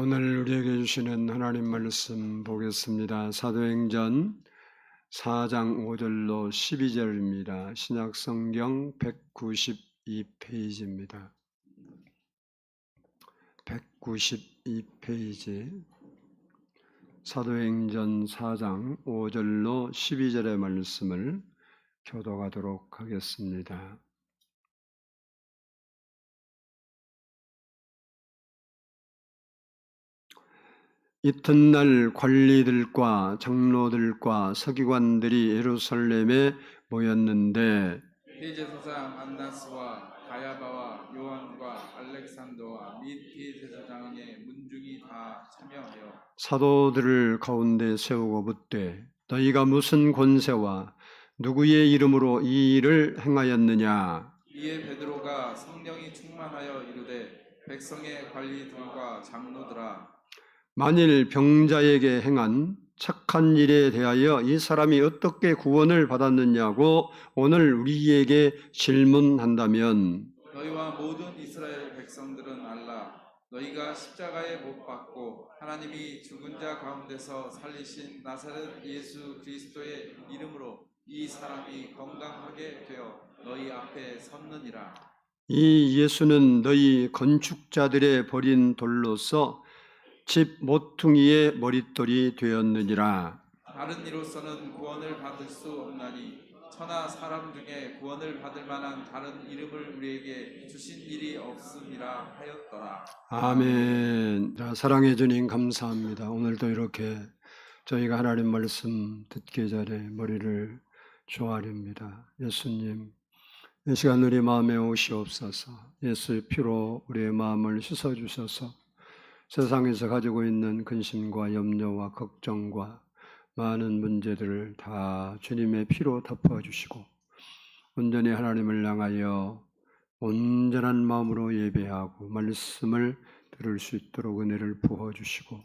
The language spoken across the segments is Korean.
오늘 우리에게 주시는 하나님 말씀 보겠습니다. 사도행전 4장 5절로 12절입니다. 신약성경 192페이지입니다. 192페이지 사도행전 4장 5절로 12절의 말씀을 교독하도록 하겠습니다. 이튿날 관리들과 장로들과 서기관들이 예루살렘에 모였는데 대제사장 안나스와 가야바와 요한과 알렉산더와 및 대제사장의 문중이 다 참여하여 사도들을 가운데 세우고 묻되 너희가 무슨 권세와 누구의 이름으로 이 일을 행하였느냐? 이에 베드로가 성령이 충만하여 이르되 백성의 관리들과 장로들아 만일 병자에게 행한 착한 일에 대하여 이 사람이 어떻게 구원을 받았느냐고 오늘 우리에게 질문한다면 너희와 모든 이스라엘 백성들은 알라 너희가 십자가에 못 박고 하나님이 죽은 자 가운데서 살리신 나사렛 예수 그리스도의 이름으로 이 사람이 건강하게 되어 너희 앞에 섰느니라. 이 예수는 너희 건축자들의 버린 돌로서 집 모퉁이의 머릿돌이 되었느니라. 다른 이로서는 구원을 받을 수 없나니 천하 사람 중에 구원을 받을 만한 다른 이름을 우리에게 주신 일이 없음이라 하였더라. 아멘. 자, 사랑해 주님 감사합니다. 오늘도 이렇게 저희가 하나님 말씀 듣기 전에 머리를 조아립니다. 예수님, 이 시간 우리 마음에 오시옵소서. 예수의 피로 우리의 마음을 씻어주셔서 세상에서 가지고 있는 근심과 염려와 걱정과 많은 문제들을 다 주님의 피로 덮어주시고 온전히 하나님을 향하여 온전한 마음으로 예배하고 말씀을 들을 수 있도록 은혜를 부어주시고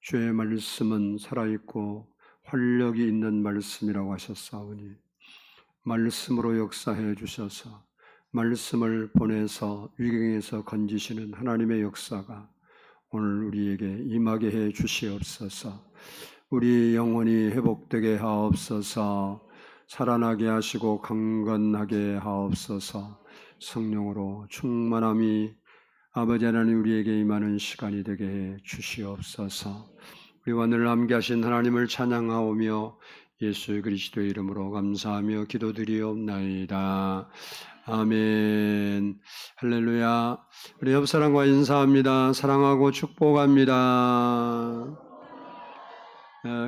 주의 말씀은 살아있고 활력이 있는 말씀이라고 하셨사오니 말씀으로 역사해 주셔서 말씀을 보내서 위경에서 건지시는 하나님의 역사가 오늘 우리에게 임하게 해 주시옵소서. 우리 영혼이 회복되게 하옵소서. 살아나게 하시고 강건하게 하옵소서. 성령으로 충만함이 아버지 하나님 우리에게 임하는 시간이 되게 해 주시옵소서. 우리와 늘 함께하신 하나님을 찬양하오며 예수 그리스도의 이름으로 감사하며 기도드리옵나이다. 아멘. 할렐루야. 우리 옆 사람과 인사합니다. 사랑하고 축복합니다.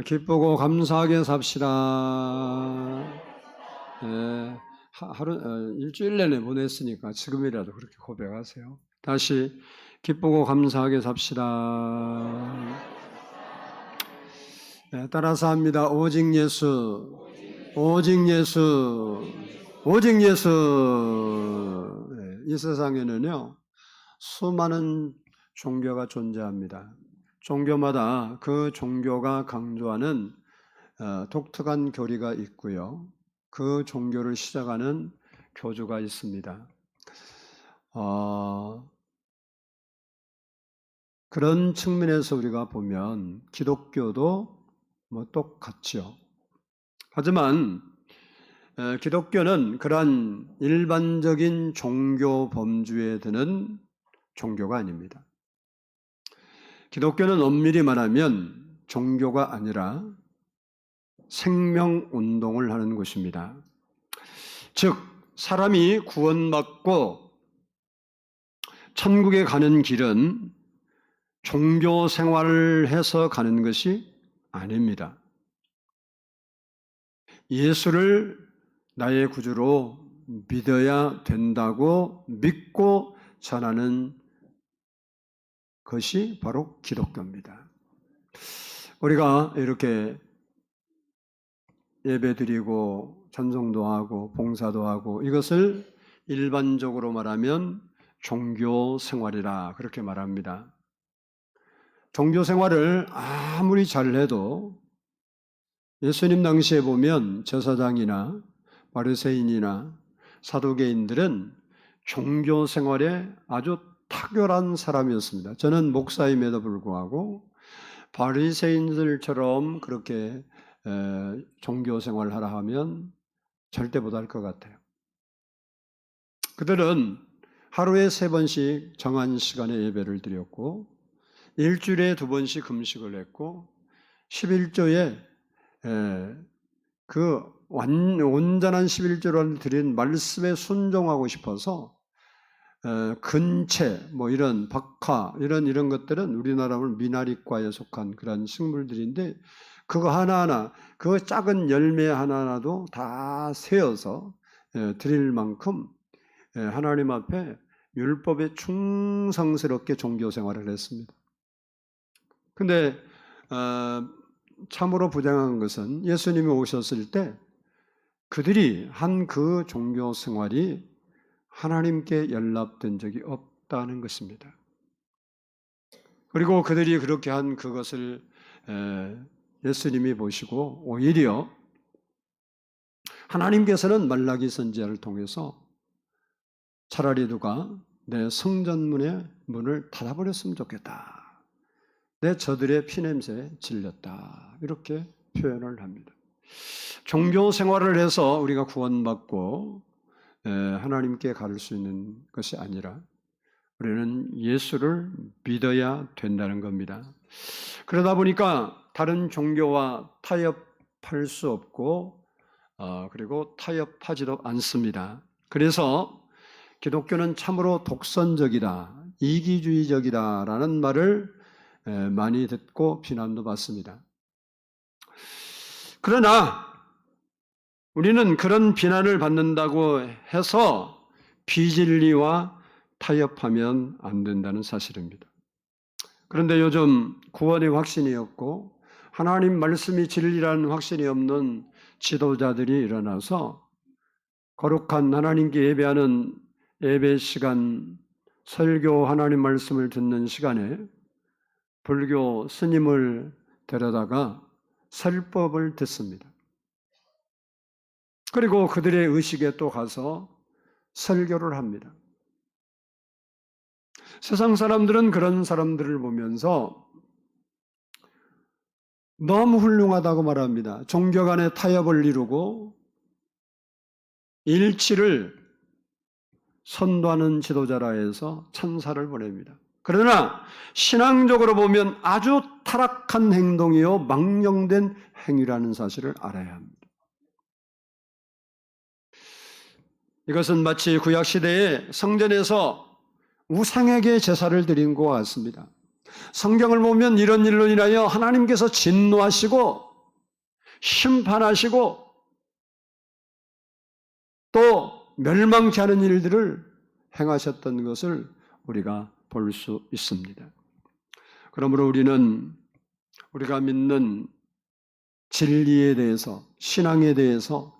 기쁘고 감사하게 삽시다. 일주일 내내 보냈으니까 지금이라도 그렇게 고백하세요. 다시 기쁘고 감사하게 삽시다. 따라서 합니다. 오직 예수, 오직 예수, 오직 예수. 이 세상에는요, 수많은 종교가 존재합니다. 종교마다 그 종교가 강조하는 독특한 교리가 있고요. 그 종교를 시작하는 교주가 있습니다. 그런 측면에서 우리가 보면 기독교도 똑같죠. 하지만 기독교는 그러한 일반적인 종교 범주에 드는 종교가 아닙니다. 기독교는 엄밀히 말하면 종교가 아니라 생명운동을 하는 것입니다. 즉 사람이 구원받고 천국에 가는 길은 종교 생활을 해서 가는 것이 아닙니다. 예수를 나의 구주로 믿어야 된다고 믿고 전하는 것이 바로 기독교입니다. 우리가 이렇게 예배드리고 찬송도 하고 봉사도 하고 이것을 일반적으로 말하면 종교 생활이라 그렇게 말합니다. 종교 생활을 아무리 잘해도 예수님 당시에 보면 제사장이나 바리새인이나 사두개인들은 종교 생활에 아주 탁월한 사람이었습니다. 저는 목사임에도 불구하고 바리새인들처럼 그렇게 종교 생활을 하라 하면 절대 못할 것 같아요. 그들은 하루에 3번씩 정한 시간에 예배를 드렸고 일주일에 2번씩 금식을 했고 11조에 그 온전한 11조를 드린 말씀에 순종하고 싶어서 근채, 뭐 이런 박하, 이런 것들은 우리나라로 미나리과에 속한 그런 식물들인데 그거 하나하나, 그 작은 열매 하나하나도 다 세어서 드릴 만큼 하나님 앞에 율법에 충성스럽게 종교 생활을 했습니다. 근데 참으로 부당한 것은 예수님이 오셨을 때 그들이 한 그 종교 생활이 하나님께 연락된 적이 없다는 것입니다. 그리고 그들이 그렇게 한 그것을 예수님이 보시고 오히려 하나님께서는 말라기 선지자를 통해서 차라리 누가 내 성전문의 문을 닫아버렸으면 좋겠다. 내 저들의 피냄새에 질렸다. 이렇게 표현을 합니다. 종교 생활을 해서 우리가 구원받고 하나님께 가를 수 있는 것이 아니라 우리는 예수를 믿어야 된다는 겁니다. 그러다 보니까 다른 종교와 타협할 수 없고 그리고 타협하지도 않습니다. 그래서 기독교는 참으로 독선적이다, 이기주의적이다라는 말을 많이 듣고 비난도 받습니다. 그러나 우리는 그런 비난을 받는다고 해서 비진리와 타협하면 안 된다는 사실입니다. 그런데 요즘 구원의 확신이 없고 하나님 말씀이 진리라는 확신이 없는 지도자들이 일어나서 거룩한 하나님께 예배하는 예배 시간, 설교 하나님 말씀을 듣는 시간에 불교 스님을 데려다가 설법을 듣습니다. 그리고 그들의 의식에 또 가서 설교를 합니다. 세상 사람들은 그런 사람들을 보면서 너무 훌륭하다고 말합니다. 종교 간의 타협을 이루고 일치를 선도하는 지도자라 해서 찬사를 보냅니다. 그러나 신앙적으로 보면 아주 타락한 행동이요 망령된 행위라는 사실을 알아야 합니다. 이것은 마치 구약시대에 성전에서 우상에게 제사를 드린 것과 같습니다. 성경을 보면 이런 일로 인하여 하나님께서 진노하시고 심판하시고 또 멸망케 하는 일들을 행하셨던 것을 우리가 볼 수 있습니다. 그러므로 우리는 우리가 믿는 진리에 대해서, 신앙에 대해서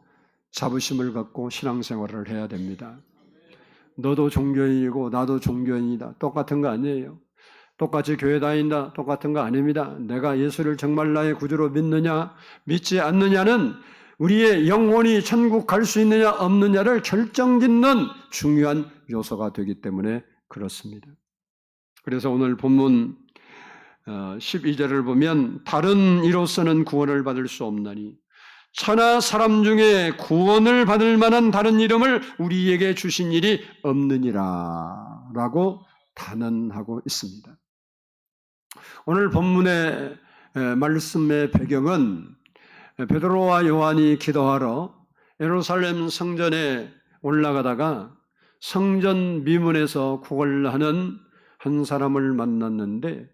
자부심을 갖고 신앙생활을 해야 됩니다. 너도 종교인이고 나도 종교인이다. 똑같은 거 아니에요. 똑같이 교회 다닌다. 똑같은 거 아닙니다. 내가 예수를 정말 나의 구주로 믿느냐, 믿지 않느냐는 우리의 영혼이 천국 갈 수 있느냐 없느냐를 결정짓는 중요한 요소가 되기 때문에 그렇습니다. 그래서 오늘 본문 12절을 보면 다른 이로서는 구원을 받을 수 없나니 천하 사람 중에 구원을 받을 만한 다른 이름을 우리에게 주신 일이 없느니라 라고 단언하고 있습니다. 오늘 본문의 말씀의 배경은 베드로와 요한이 기도하러 예루살렘 성전에 올라가다가 성전 미문에서 구걸하는 한 사람을 만났는데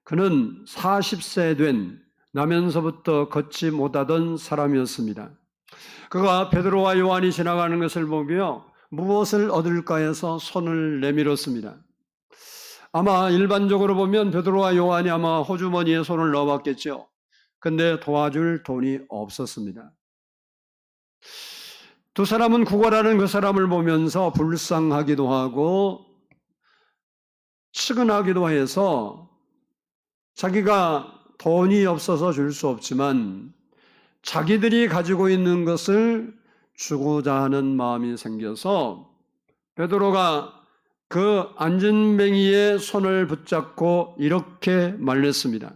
그는 40세 된 나면서부터 걷지 못하던 사람이었습니다. 그가 베드로와 요한이 지나가는 것을 보며 무엇을 얻을까 해서 손을 내밀었습니다. 아마 일반적으로 보면 베드로와 요한이 아마 호주머니에 손을 넣어봤겠죠. 근데 도와줄 돈이 없었습니다. 두 사람은 구걸하는 그 사람을 보면서 불쌍하기도 하고 측은하기도 해서 자기가 돈이 없어서 줄 수 없지만 자기들이 가지고 있는 것을 주고자 하는 마음이 생겨서 베드로가 그 안전뱅이의 손을 붙잡고 이렇게 말했습니다.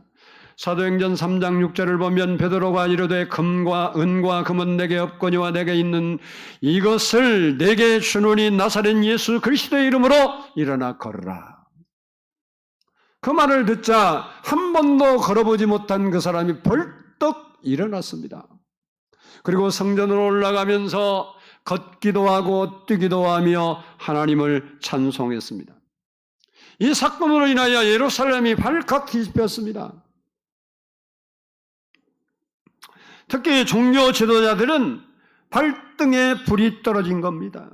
사도행전 3장 6절을 보면 베드로가 이르되 금과 은과 금은 내게 없거니와 내게 있는 이것을 내게 주노니 나사렛 예수 그리스도의 이름으로 일어나 걸으라. 그 말을 듣자 한 번도 걸어보지 못한 그 사람이 벌떡 일어났습니다. 그리고 성전으로 올라가면서 걷기도 하고 뛰기도 하며 하나님을 찬송했습니다. 이 사건으로 인하여 예루살렘이 발칵 뒤집혔습니다. 특히 종교 지도자들은 발등에 불이 떨어진 겁니다.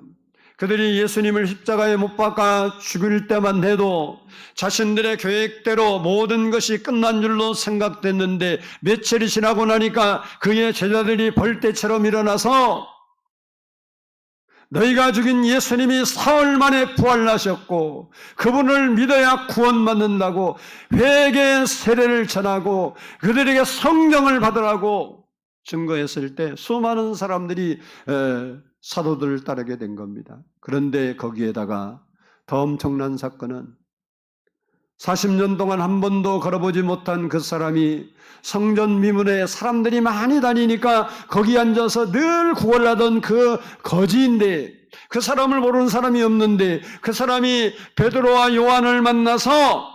그들이 예수님을 십자가에 못 박아 죽일 때만 해도 자신들의 계획대로 모든 것이 끝난 줄로 생각됐는데 며칠이 지나고 나니까 그의 제자들이 벌떼처럼 일어나서 너희가 죽인 예수님이 사흘 만에 부활하셨고 그분을 믿어야 구원받는다고 회개 세례를 전하고 그들에게 성령을 받으라고 증거했을 때 수많은 사람들이 사도들을 따르게 된 겁니다. 그런데 거기에다가 더 엄청난 사건은 40년 동안 한 번도 걸어보지 못한 그 사람이 성전 미문에 사람들이 많이 다니니까 거기 앉아서 늘 구걸하던 그 거지인데 그 사람을 모르는 사람이 없는데 그 사람이 베드로와 요한을 만나서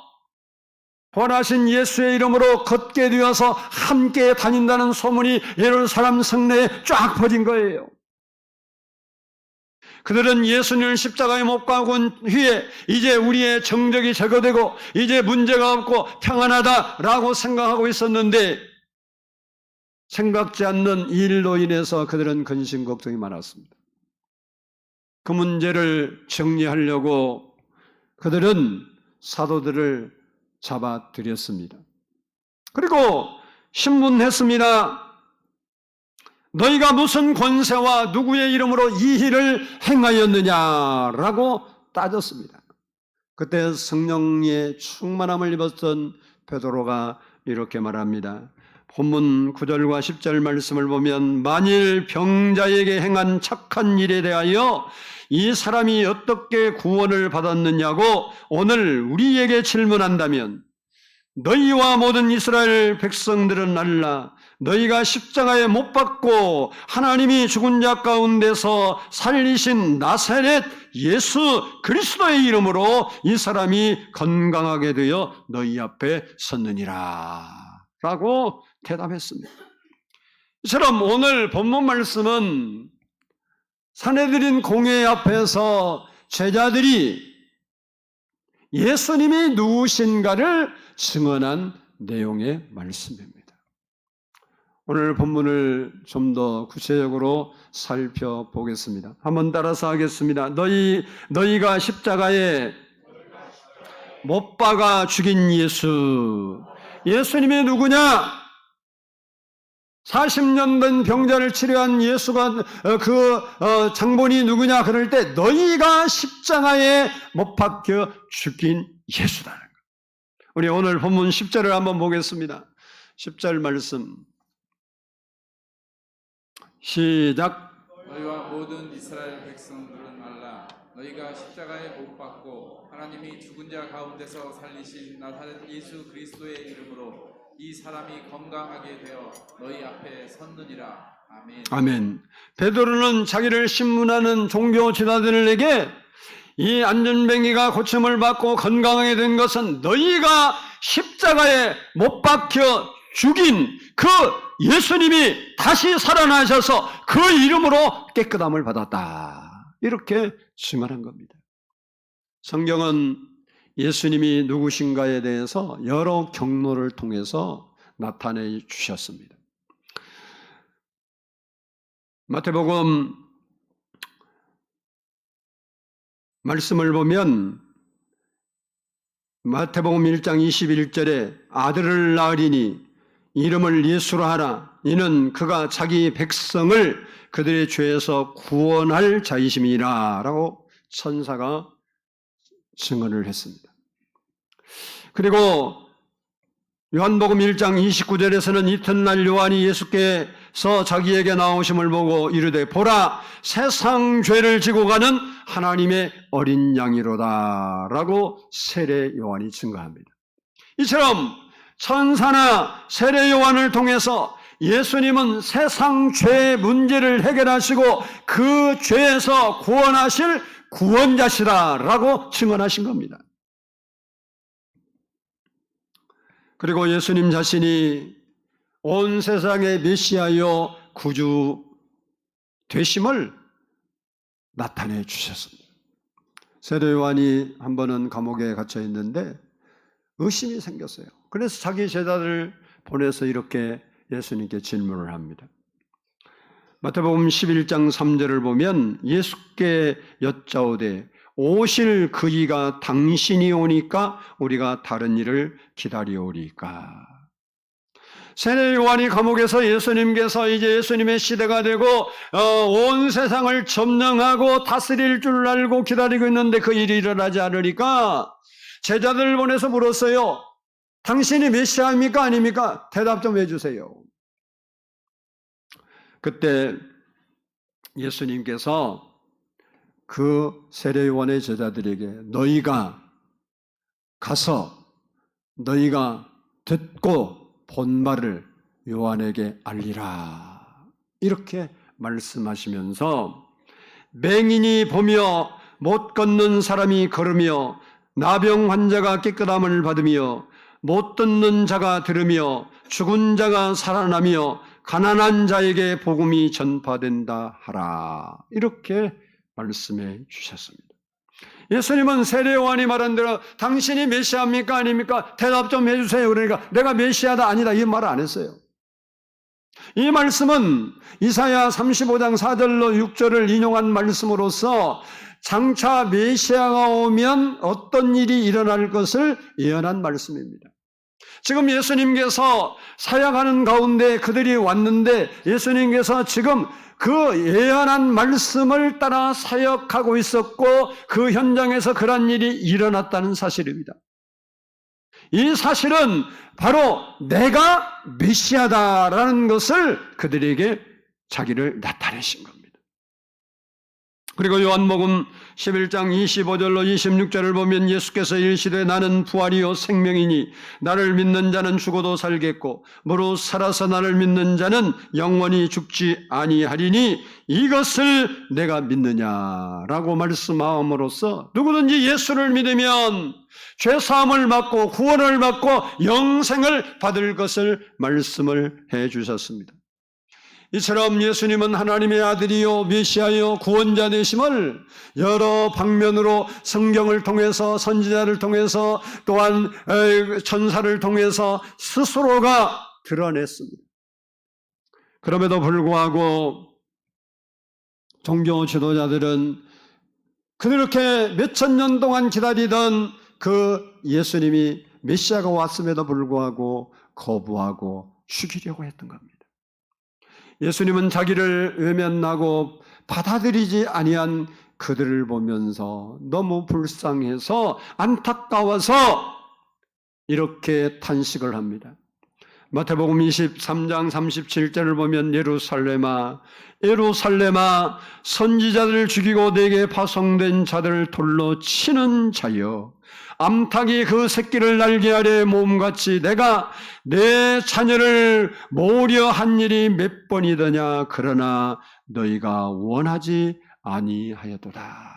원하신 예수의 이름으로 걷게 되어서 함께 다닌다는 소문이 예루살렘 성내에 쫙 퍼진 거예요. 그들은 예수님을 십자가에 못 박은 후에 이제 우리의 정적이 제거되고 이제 문제가 없고 평안하다라고 생각하고 있었는데 생각지 않는 이 일로 인해서 그들은 근심 걱정이 많았습니다. 그 문제를 정리하려고 그들은 사도들을 잡아들였습니다. 그리고 신문했습니다. 너희가 무슨 권세와 누구의 이름으로 이 일을 행하였느냐라고 따졌습니다. 그때 성령의 충만함을 입었던 베드로가 이렇게 말합니다. 본문 9절과 10절 말씀을 보면 만일 병자에게 행한 착한 일에 대하여 이 사람이 어떻게 구원을 받았느냐고 오늘 우리에게 질문한다면 너희와 모든 이스라엘 백성들은 알라. 너희가 십자가에 못 박고 하나님이 죽은 자 가운데서 살리신 나사렛 예수 그리스도의 이름으로 이 사람이 건강하게 되어 너희 앞에 섰느니라 라고 대답했습니다. 이처럼 오늘 본문 말씀은 사내들인 공회 앞에서 제자들이 예수님이 누구신가를 증언한 내용의 말씀입니다. 오늘 본문을 좀 더 구체적으로 살펴보겠습니다. 한번 따라서 하겠습니다. 너희가 십자가에 못 박아 죽인 예수. 예수님이 누구냐? 40년 된 병자를 치료한 예수가 장본이 누구냐? 그럴 때 너희가 십자가에 못 박혀 죽인 예수다는 것. 우리 오늘 본문 10절을 한번 보겠습니다. 10절 말씀 시작. 너희와 모든 이스라엘 백성들은 알라. 너희가 십자가에 못 박고 하나님이 죽은 자 가운데서 살리신 나사렛 예수 그리스도의 이름으로 이 사람이 건강하게 되어 너희 앞에 섰느니라. 아멘. 아멘. 베드로는 자기를 신문하는 종교 지도자들에게 이 안전뱅이가 고침을 받고 건강하게 된 것은 너희가 십자가에 못 박혀 죽인 그 예수님이 다시 살아나셔서 그 이름으로 깨끗함을 받았다. 이렇게 증언한 겁니다. 성경은 예수님이 누구신가에 대해서 여러 경로를 통해서 나타내 주셨습니다. 마태복음 말씀을 보면 마태복음 1장 21절에 아들을 낳으리니 이름을 예수로 하라. 이는 그가 자기 백성을 그들의 죄에서 구원할 자이심이라 라고 천사가 증언을 했습니다. 그리고 요한복음 1장 29절에서는 이튿날 요한이 예수께서 자기에게 나오심을 보고 이르되 보라 세상 죄를 지고 가는 하나님의 어린 양이로다 라고 세례 요한이 증거합니다. 이처럼 천사나 세례 요한을 통해서 예수님은 세상 죄의 문제를 해결하시고 그 죄에서 구원하실 구원자시다라고 증언하신 겁니다. 그리고 예수님 자신이 온 세상의 메시아요 구주 되심을 나타내 주셨습니다. 세례 요한이 한 번은 감옥에 갇혀 있는데 의심이 생겼어요. 그래서 자기 제자들을 보내서 이렇게 예수님께 질문을 합니다. 마태복음 11장 3절을 보면 예수께 여짜오되 오실 그이가 당신이 오니까 우리가 다른 일을 기다리오리까. 세례 요한이 감옥에서 예수님께서 이제 예수님의 시대가 되고 온 세상을 점령하고 다스릴 줄 알고 기다리고 있는데 그 일이 일어나지 않으니까 제자들을 보내서 물었어요. 당신이 메시아입니까? 아닙니까? 대답 좀 해주세요. 그때 예수님께서 그 세례 요한의 제자들에게 너희가 가서 너희가 듣고 본 말을 요한에게 알리라 이렇게 말씀하시면서 맹인이 보며 못 걷는 사람이 걸으며 나병 환자가 깨끗함을 받으며 못 듣는 자가 들으며 죽은 자가 살아나며 가난한 자에게 복음이 전파된다 하라 이렇게 말씀해 주셨습니다. 예수님은 세례 요한이 말한 대로 당신이 메시아입니까? 아닙니까? 대답 좀 해주세요. 그러니까 내가 메시아다 아니다 이 말 안 했어요. 이 말씀은 이사야 35장 4절로 6절을 인용한 말씀으로서 장차 메시아가 오면 어떤 일이 일어날 것을 예언한 말씀입니다. 지금 예수님께서 사역하는 가운데 그들이 왔는데 예수님께서 지금 그 예언한 말씀을 따라 사역하고 있었고 그 현장에서 그런 일이 일어났다는 사실입니다. 이 사실은 바로 내가 메시아다라는 것을 그들에게 자기를 나타내신 겁니다. 그리고 요한복음 11장 25절로 26절을 보면 예수께서 이르시되 나는 부활이요 생명이니 나를 믿는 자는 죽어도 살겠고 무릇 살아서 나를 믿는 자는 영원히 죽지 아니하리니 이것을 내가 믿느냐라고 말씀함으로써 누구든지 예수를 믿으면 죄사함을 받고 구원을 받고 영생을 받을 것을 말씀을 해 주셨습니다. 이처럼 예수님은 하나님의 아들이요 메시아요 구원자 되심을 여러 방면으로 성경을 통해서 선지자를 통해서 또한 천사를 통해서 스스로가 드러냈습니다. 그럼에도 불구하고 종교 지도자들은 그렇게 몇천 년 동안 기다리던 그 예수님이 메시아가 왔음에도 불구하고 거부하고 죽이려고 했던 겁니다. 예수님은 자기를 외면하고 받아들이지 아니한 그들을 보면서 너무 불쌍해서 안타까워서 이렇게 탄식을 합니다. 마태복음 23장 37절을 보면 예루살렘아 예루살렘아 선지자들을 죽이고 내게 파송된 자들을 돌로 치는 자여 암탉이 그 새끼를 날개 아래 모음같이 내가 내 자녀를 모으려 한 일이 몇 번이더냐 그러나 너희가 원하지 아니하였도다.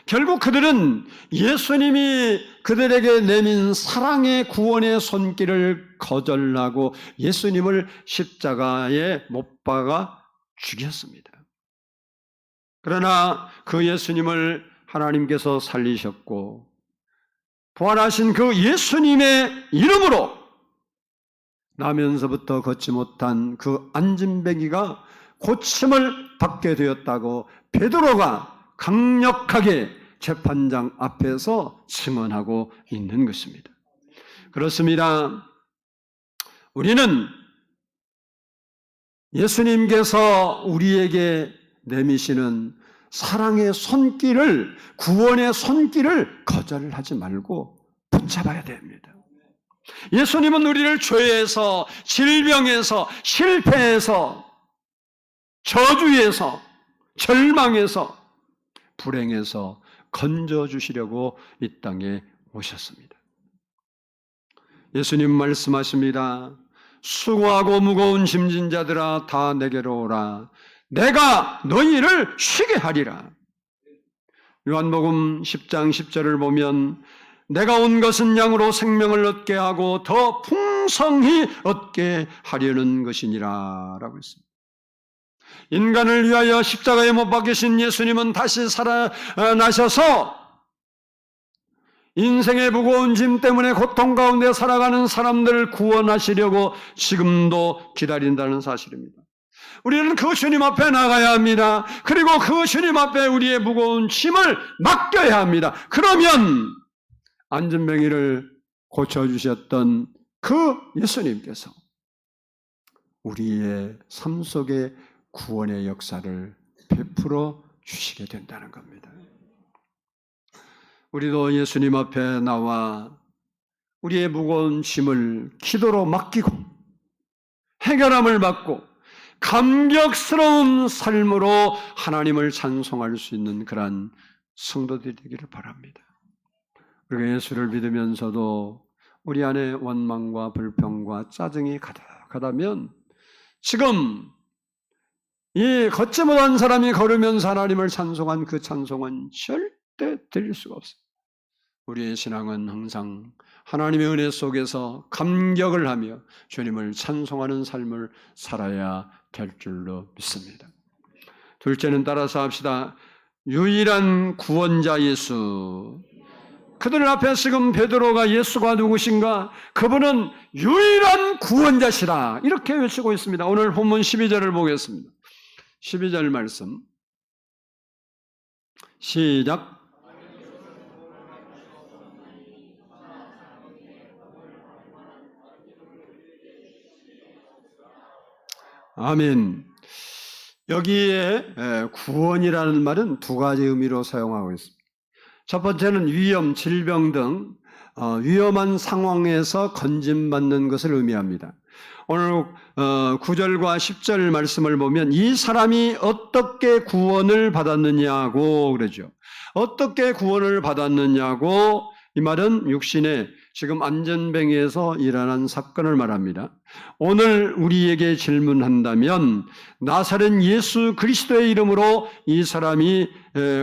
결국 그들은 예수님이 그들에게 내민 사랑의 구원의 손길을 거절하고 예수님을 십자가에 못 박아 죽였습니다. 그러나 그 예수님을 하나님께서 살리셨고 부활하신 그 예수님의 이름으로 나면서부터 걷지 못한 그 안진뱅이가 고침을 받게 되었다고 베드로가 강력하게 재판장 앞에서 증언하고 있는 것입니다. 그렇습니다. 우리는 예수님께서 우리에게 내미시는 사랑의 손길을 구원의 손길을 거절하지 말고 붙잡아야 됩니다. 예수님은 우리를 죄에서, 질병에서, 실패에서, 저주에서, 절망에서, 불행에서 건져주시려고 이 땅에 오셨습니다. 예수님 말씀하십니다. 수고하고 무거운 짐진 자들아 다 내게로 오라. 내가 너희를 쉬게 하리라. 요한복음 10장 10절을 보면 내가 온 것은 양으로 생명을 얻게 하고 더 풍성히 얻게 하려는 것이니라 라고 했습니다. 인간을 위하여 십자가에 못 박히신 예수님은 다시 살아나셔서 인생의 무거운 짐 때문에 고통 가운데 살아가는 사람들을 구원하시려고 지금도 기다린다는 사실입니다. 우리는 그 주님 앞에 나가야 합니다. 그리고 그 주님 앞에 우리의 무거운 짐을 맡겨야 합니다. 그러면 안전뱅이를 고쳐주셨던 그 예수님께서 우리의 삶 속에 구원의 역사를 베풀어 주시게 된다는 겁니다. 우리도 예수님 앞에 나와 우리의 무거운 짐을 기도로 맡기고 해결함을 받고 감격스러운 삶으로 하나님을 찬송할 수 있는 그러한 성도들이 되기를 바랍니다. 우리가 예수를 믿으면서도 우리 안에 원망과 불평과 짜증이 가득하다면 지금 이 걷지 못한 사람이 걸으면서 하나님을 찬송한 그 찬송은 절대 드릴 수가 없습니다. 우리의 신앙은 항상 하나님의 은혜 속에서 감격을 하며 주님을 찬송하는 삶을 살아야 될 줄로 믿습니다. 둘째는 따라서 합시다. 유일한 구원자 예수. 그들 앞에 지금 베드로가 예수가 누구신가? 그분은 유일한 구원자시라 이렇게 외치고 있습니다. 오늘 본문 12절을 보겠습니다. 12절 말씀 시작. 아멘. 여기에 구원이라는 말은 두 가지 의미로 사용하고 있습니다. 첫 번째는 위험, 질병 등 위험한 상황에서 건짐받는 것을 의미합니다. 오늘 9절과 10절 말씀을 보면 이 사람이 어떻게 구원을 받았느냐고 그러죠. 어떻게 구원을 받았느냐고 이 말은 육신의 지금 안전뱅이에서 일어난 사건을 말합니다. 오늘 우리에게 질문한다면 나사렛 예수 그리스도의 이름으로 이 사람이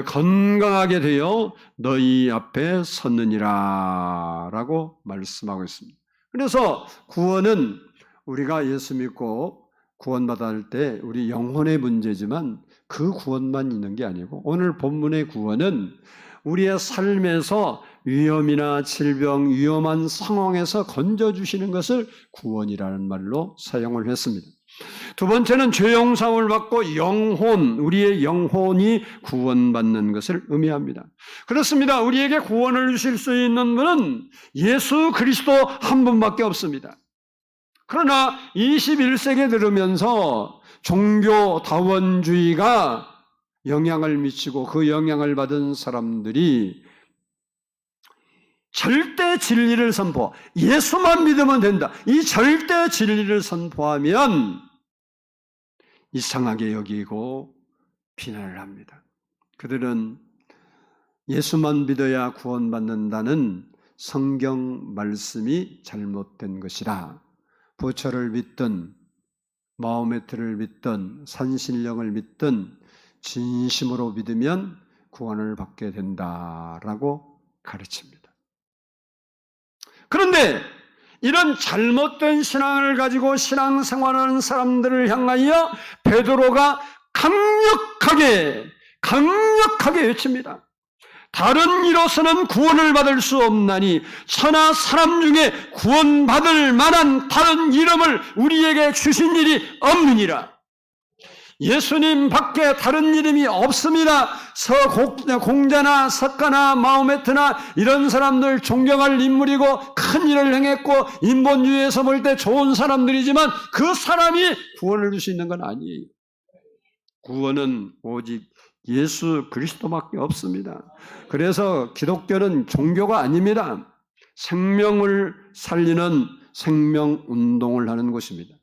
건강하게 되어 너희 앞에 섰느니라 라고 말씀하고 있습니다. 그래서 구원은 우리가 예수 믿고 구원받아 할 때 우리 영혼의 문제지만 그 구원만 있는 게 아니고 오늘 본문의 구원은 우리의 삶에서 위험이나 질병, 위험한 상황에서 건져주시는 것을 구원이라는 말로 사용을 했습니다. 두 번째는 죄 용서를 받고 영혼, 우리의 영혼이 구원받는 것을 의미합니다. 그렇습니다. 우리에게 구원을 주실 수 있는 분은 예수 그리스도 한 분밖에 없습니다. 그러나 21세기에 들으면서 종교다원주의가 영향을 미치고 그 영향을 받은 사람들이 절대 진리를 선포, 예수만 믿으면 된다. 이 절대 진리를 선포하면 이상하게 여기고 비난을 합니다. 그들은 예수만 믿어야 구원받는다는 성경 말씀이 잘못된 것이라 부처를 믿든 마호메트를 믿든 산신령을 믿든 진심으로 믿으면 구원을 받게 된다라고 가르칩니다. 그런데 이런 잘못된 신앙을 가지고 신앙생활하는 사람들을 향하여 베드로가 강력하게 외칩니다. 다른 이로서는 구원을 받을 수 없나니 천하 사람 중에 구원받을 만한 다른 이름을 우리에게 주신 일이 없느니라. 예수님 밖에 다른 이름이 없습니다. 공자나 석가나 마호메트나 이런 사람들 존경할 인물이고 큰 일을 행했고 인본주의에서 볼 때 좋은 사람들이지만 그 사람이 구원을 줄 수 있는 건 아니에요. 구원은 오직 예수 그리스도밖에 없습니다. 그래서 기독교는 종교가 아닙니다. 생명을 살리는 생명운동을 하는 곳입니다.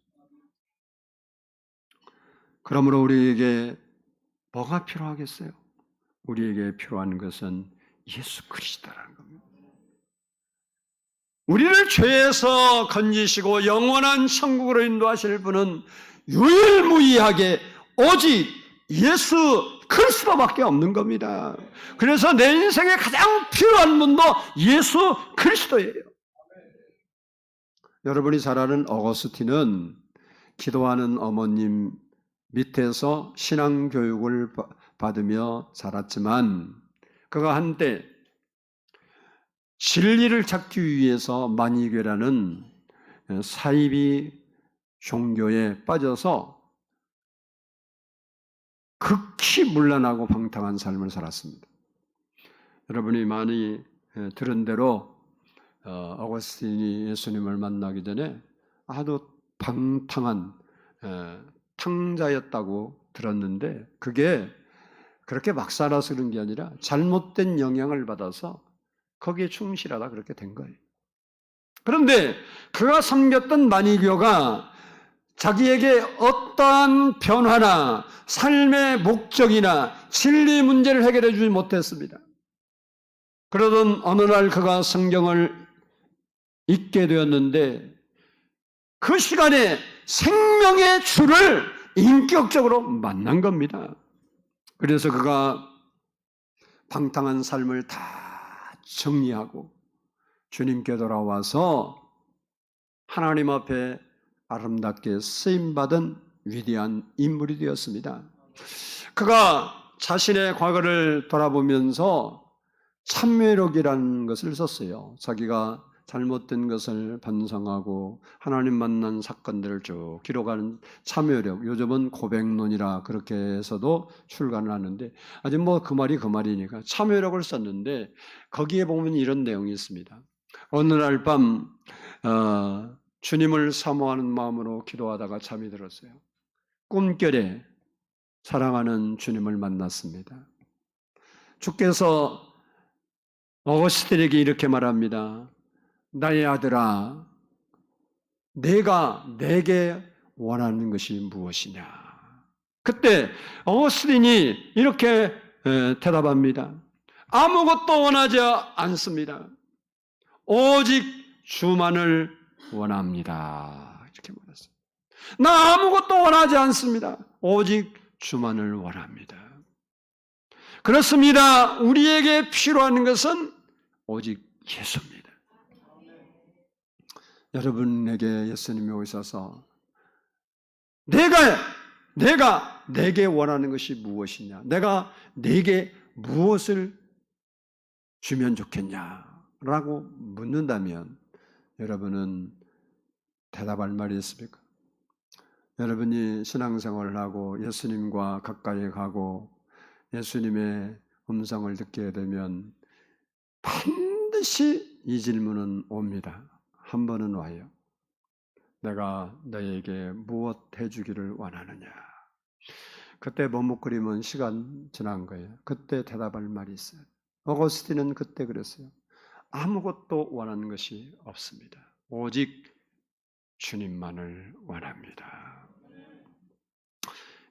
그러므로 우리에게 뭐가 필요하겠어요? 우리에게 필요한 것은 예수 그리스도라는 겁니다. 우리를 죄에서 건지시고 영원한 천국으로 인도하실 분은 유일무이하게 오직 예수 그리스도밖에 없는 겁니다. 그래서 내 인생에 가장 필요한 분도 예수 그리스도예요. 여러분이 잘 아는 어거스틴은 기도하는 어머님 밑에서 신앙교육을 받으며 자랐지만 그가 한때 진리를 찾기 위해서 마니괴라는 사이비 종교에 빠져서 극히 문란하고 방탕한 삶을 살았습니다. 여러분이 많이 들은 대로 어거스틴이 예수님을 만나기 전에 아주 방탕한 탕자였다고 들었는데 그게 그렇게 막 살아서 그런 게 아니라 잘못된 영향을 받아서 거기에 충실하다 그렇게 된 거예요. 그런데 그가 섬겼던 마니교가 자기에게 어떠한 변화나 삶의 목적이나 진리 문제를 해결해 주지 못했습니다. 그러던 어느 날 그가 성경을 읽게 되었는데 그 시간에 생명의 주를 인격적으로 만난 겁니다. 그래서 그가 방탕한 삶을 다 정리하고 주님께 돌아와서 하나님 앞에 아름답게 쓰임받은 위대한 인물이 되었습니다. 그가 자신의 과거를 돌아보면서 참회록이라는 것을 썼어요. 자기가 잘못된 것을 반성하고 하나님 만난 사건들을 쭉 기록하는 참회록, 요즘은 고백론이라 그렇게 해서도 출간을 하는데 아직 뭐 그 말이 그 말이니까 참회록을 썼는데 거기에 보면 이런 내용이 있습니다. 어느 날 밤 주님을 사모하는 마음으로 기도하다가 잠이 들었어요. 꿈결에 사랑하는 주님을 만났습니다. 주께서 어거스틴에게 이렇게 말합니다. 나의 아들아, 내가 내게 원하는 것이 무엇이냐? 그때 어거스틴이 이렇게 대답합니다. 아무것도 원하지 않습니다. 오직 주만을 원합니다. 이렇게 말했어요. 나 아무것도 원하지 않습니다. 오직 주만을 원합니다. 그렇습니다. 우리에게 필요한 것은 오직 예수입니다. 여러분에게 예수님이 오셔서 내가 내게 원하는 것이 무엇이냐? 내가 내게 무엇을 주면 좋겠냐라고 묻는다면 여러분은 대답할 말이 있습니까? 여러분이 신앙생활을 하고 예수님과 가까이 가고 예수님의 음성을 듣게 되면 반드시 이 질문은 옵니다. 한 번은 와요. 내가 너에게 무엇 해주기를 원하느냐? 그때 머뭇거리면 시간 지난 거예요. 그때 대답할 말이 있어요. 어거스틴은 그때 그랬어요. 아무것도 원하는 것이 없습니다. 오직 주님만을 원합니다.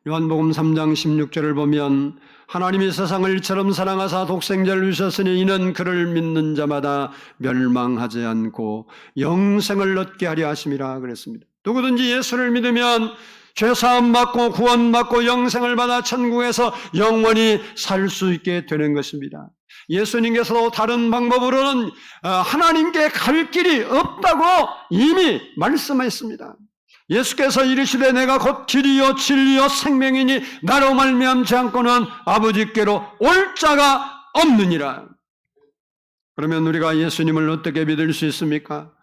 요한복음 3장 16절을 보면 하나님이 세상을 이처럼 사랑하사 독생자를 주셨으니 이는 그를 믿는 자마다 멸망하지 않고 영생을 얻게 하려 하심이라 그랬습니다. 누구든지 예수를 믿으면 죄사함 받고 구원받고 영생을 받아 천국에서 영원히 살 수 있게 되는 것입니다. 예수님께서도 다른 방법으로는 하나님께 갈 길이 없다고 이미 말씀하셨습니다. 예수께서 이르시되 내가 곧 길이요 진리요 생명이니 나로 말미암지 않고는 아버지께로 올 자가 없느니라. 그러면 우리가 예수님을 어떻게 믿을 수 있습니까?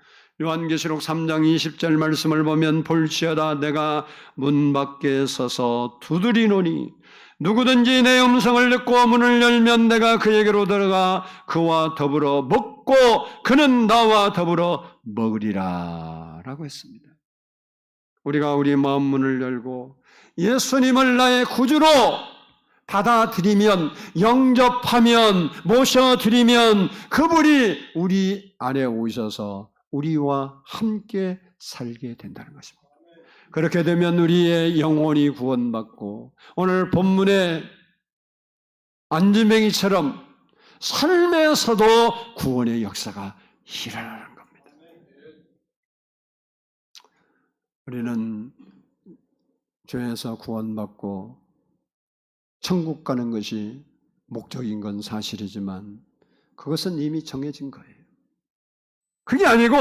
요한계시록 3장 20절 말씀을 보면 볼지어다 내가 문 밖에 서서 두드리노니 누구든지 내 음성을 듣고 문을 열면 내가 그에게로 들어가 그와 더불어 먹고 그는 나와 더불어 먹으리라 라고 했습니다. 우리가 우리 마음 문을 열고 예수님을 나의 구주로 받아들이면, 영접하면, 모셔드리면 그분이 우리 안에 오셔서 우리와 함께 살게 된다는 것입니다. 그렇게 되면 우리의 영혼이 구원받고 오늘 본문의 안지맹이처럼 삶에서도 구원의 역사가 일어나는 겁니다. 우리는 죄에서 구원받고 천국 가는 것이 목적인 건 사실이지만 그것은 이미 정해진 거예요. 그게 아니고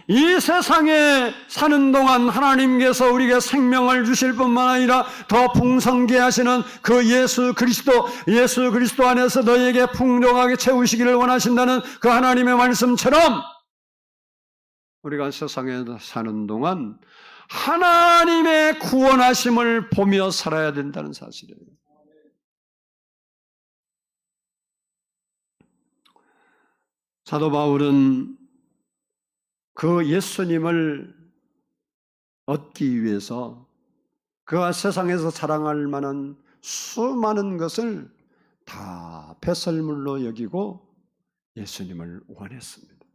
이 세상에 사는 동안 하나님께서 우리에게 생명을 주실 뿐만 아니라 더 풍성케 하시는 그 예수 그리스도 안에서 너희에게 풍족하게 채우시기를 원하신다는 그 하나님의 말씀처럼 우리가 세상에 사는 동안 하나님의 구원하심을 보며 살아야 된다는 사실이에요. 사도 바울은 그 예수님을 얻기 위해서 그가 세상에서 자랑할 만한 수많은 것을 다 배설물로 여기고 예수님을 원했습니다.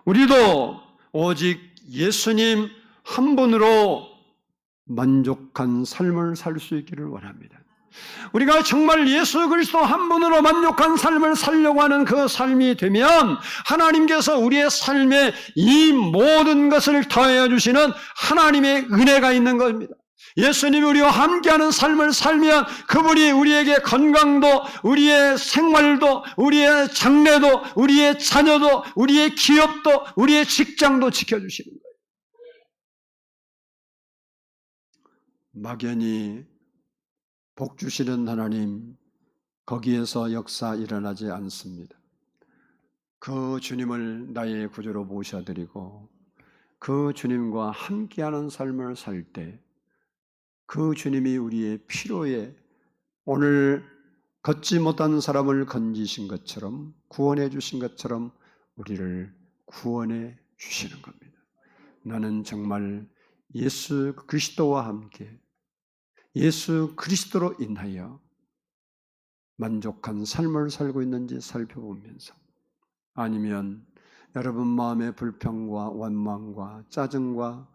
우리도 오직 예수님 한 분으로 만족한 삶을 살 수 있기를 원합니다. 우리가 정말 예수 그리스도 한 분으로 만족한 삶을 살려고 하는 그 삶이 되면 하나님께서 우리의 삶에 이 모든 것을 더해 주시는 하나님의 은혜가 있는 겁니다. 예수님이 우리와 함께하는 삶을 살면 그분이 우리에게 건강도, 우리의 생활도, 우리의 장래도, 우리의 자녀도, 우리의 기업도, 우리의 직장도 지켜주시는 거예요. 막연히 복 주시는 하나님, 거기에서 역사 일어나지 않습니다. 그 주님을 나의 구주로 모셔드리고 그 주님과 함께하는 삶을 살 때 그 주님이 우리의 필요에 오늘 걷지 못하는 사람을 건지신 것처럼 구원해 주신 것처럼 우리를 구원해 주시는 겁니다. 나는 정말 예수 그리스도와 함께 예수 그리스도로 인하여 만족한 삶을 살고 있는지 살펴보면서 아니면 여러분 마음의 불평과 원망과 짜증과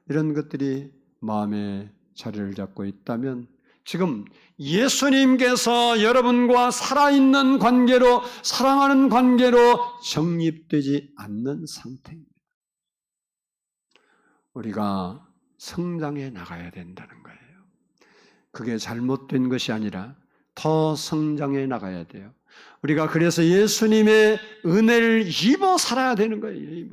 이런 것들이 마음에 자리를 잡고 있다면 지금 예수님께서 여러분과 살아있는 관계로 사랑하는 관계로 정립되지 않는 상태입니다. 우리가 성장해 나가야 된다는 거예요. 그게 잘못된 것이 아니라 더 성장해 나가야 돼요. 우리가 그래서 예수님의 은혜를 입어 살아야 되는 거예요.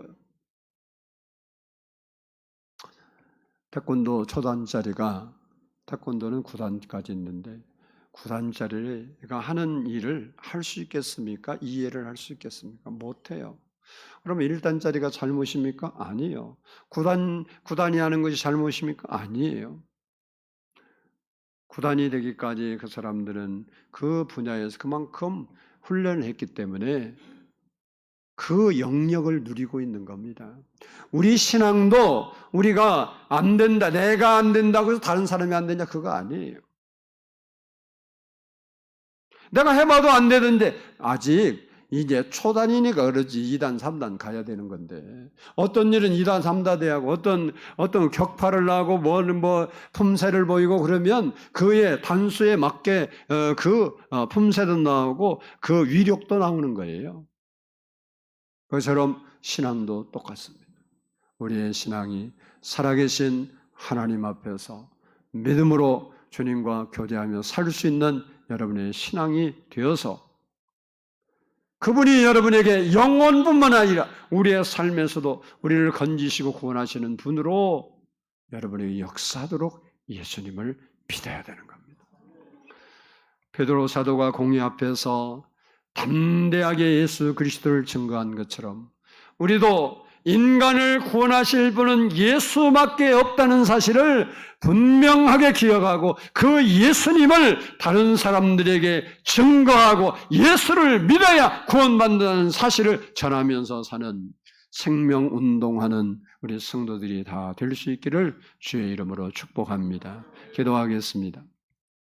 태권도 초단짜리가 태권도는 9단까지 있는데 9단짜리가 하는 일을 할 수 있겠습니까? 이해를 할 수 있겠습니까? 못해요. 그러면 1단짜리가 잘못입니까? 아니에요. 9단이 하는 것이 잘못입니까? 아니에요. 9단이 되기까지 그 사람들은 그 분야에서 그만큼 훈련을 했기 때문에 그 영역을 누리고 있는 겁니다. 우리 신앙도 우리가 안 된다, 내가 안 된다고 해서 다른 사람이 안 되냐, 그거 아니에요. 내가 해봐도 안 되는데 아직 이제 초단이니까 그러지 2단, 3단 가야 되는 건데 어떤 일은 2단, 3단 대하고 어떤 격파를 하고 뭐 품새를 보이고 그러면 그의 단수에 맞게 품새도 나오고 그 위력도 나오는 거예요. 그처럼 신앙도 똑같습니다. 우리의 신앙이 살아계신 하나님 앞에서 믿음으로 주님과 교제하며 살 수 있는 여러분의 신앙이 되어서 그분이 여러분에게 영혼뿐만 아니라 우리의 삶에서도 우리를 건지시고 구원하시는 분으로 여러분에게 역사하도록 예수님을 믿어야 되는 겁니다. 베드로 사도가 공의 앞에서 담대하게 예수 그리스도를 증거한 것처럼 우리도 인간을 구원하실 분은 예수밖에 없다는 사실을 분명하게 기억하고 그 예수님을 다른 사람들에게 증거하고 예수를 믿어야 구원받는다는 사실을 전하면서 사는 생명운동하는 우리 성도들이 다 될 수 있기를 주의 이름으로 축복합니다. 기도하겠습니다.